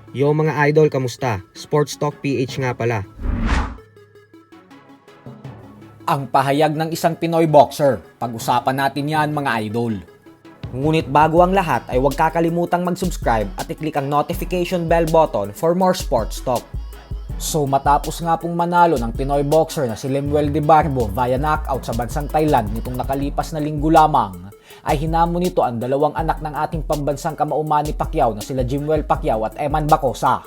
Yo mga idol, kamusta? Sports Talk PH nga pala. Ang pahayag ng isang Pinoy boxer. Pag-usapan natin yan mga idol. Ngunit bago ang lahat ay huwag kakalimutang mag-subscribe at i-click ang notification bell button for more sports talk. So matapos nga pong manalo ng Pinoy boxer na si Lemuel De Barbo via knockout sa bansang Thailand nitong nakalipas na linggo lamang, ay hinamon nito ang dalawang anak ng ating pambansang kamauman ni Pacquiao na sila Jimwell Pacquiao at Eman Bacosa.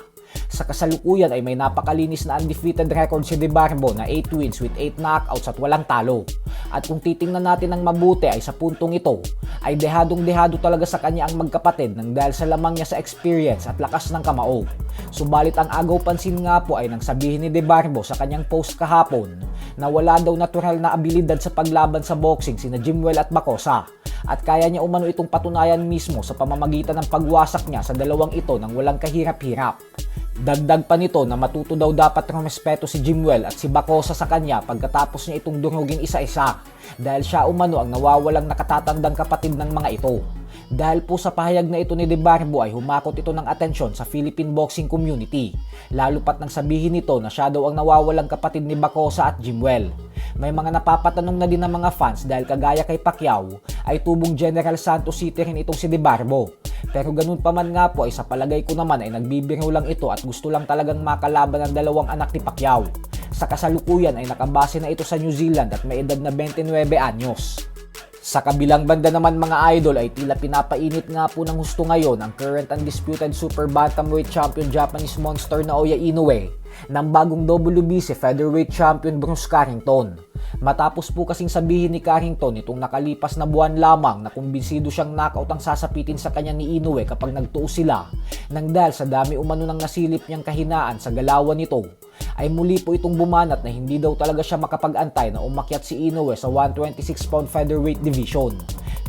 Sa kasalukuyan ay may napakalinis na undefeated record si De Barbo na 8 wins with 8 knockouts at walang talo. At kung titingnan natin ng mabuti ay sa puntong ito, ay dehadong-dehado talaga sa kanya ang magkapatid nang dahil sa lamang niya sa experience at lakas ng kamao. Subalit ang agaw pansin nga po ay nang sabihin ni De Barbo sa kanyang post kahapon na wala daw natural na abilidad sa paglaban sa boxing sina Jimwell at Bacosa. At kaya niya umano itong patunayan mismo sa pamamagitan ng pagwasak niya sa dalawang ito nang walang kahirap-hirap. Dagdag pa nito na matuto daw dapat rumespeto si Jimwell at si Bacosa sa kanya pagkatapos niya itong durugin isa-isa dahil siya umano ang nawawalang nakatatandang kapatid ng mga ito. Dahil po sa pahayag na ito ni De Barbo ay humakot ito ng atensyon sa Philippine boxing community, lalo pat nang sabihin nito na siya daw ang nawawalang kapatid ni Bacosa at Jimwell. May mga napapatanong na din ng mga fans dahil kagaya kay Pacquiao ay tubong General Santos City rin itong si De Barbo. Pero ganun pa man nga po ay sa palagay ko naman ay nagbibiro lang ito at gusto lang talagang makalaban ng dalawang anak ni Pacquiao. Sa kasalukuyan ay nakabase na ito sa New Zealand at may edad na 29 anyos. Sa kabilang banda naman mga idol ay tila pinapainit nga po ng husto ngayon ang current undisputed super bantamweight champion Japanese monster na Naoya Inoue ng bagong WBC featherweight champion Bruce Carrington. Matapos po kasing sabihin ni Carrington itong nakalipas na buwan lamang na kumbinsido siyang knockout ang sasapitin sa kanya ni Inoue kapag nagtuos sila nang dahil sa dami umano ng nasilip niyang kahinaan sa galawan nito, ay muli po itong bumanat na hindi daw talaga siya makapag-antay na umakyat si Inoue sa 126-pound featherweight division.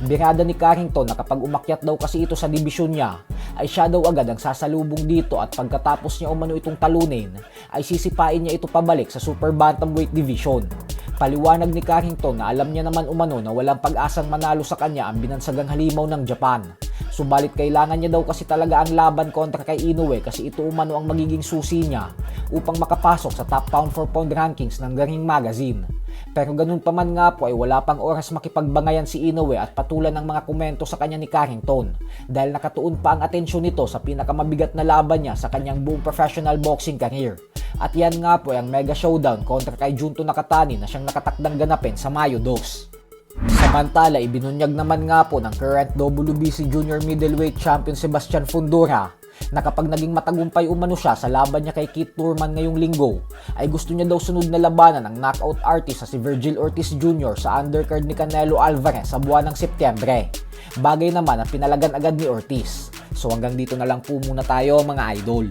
Birada ni Carrington na kapag umakyat daw kasi ito sa division niya, ay siya daw agad ang sasalubong dito at pagkatapos niya umano itong talunin, ay sisipain niya ito pabalik sa super bantamweight division. Paliwanag ni Carrington na alam niya naman umano na walang pag-asang manalo sa kanya ang binansagang halimaw ng Japan. Subalit kailangan niya daw kasi talaga ang laban kontra kay Inoue kasi ito umano ang magiging susi niya upang makapasok sa top pound for pound rankings ng Garing Magazine. Pero ganun pa man nga po ay wala pang oras makipagbangayan si Inoue at patulan ng mga komento sa kanya ni Carrington dahil nakatuon pa ang atensyon nito sa pinakamabigat na laban niya sa kanyang buong professional boxing career. At yan nga po ay ang mega showdown kontra kay Junto Nakatani na siyang nakatakdang ganapin sa Mayo 2. Samantala, ibinunyag naman nga po ng current WBC Junior Middleweight Champion Sebastian Fundora na kapag naging matagumpay umano siya sa laban niya kay Keith Thurman ngayong linggo, ay gusto niya daw sunod na labanan ng knockout artist sa si Virgil Ortiz Jr. sa undercard ni Canelo Alvarez sa buwan ng Setyembre. Bagay naman na pinalagan agad ni Ortiz. So hanggang dito na lang po muna tayo mga idol.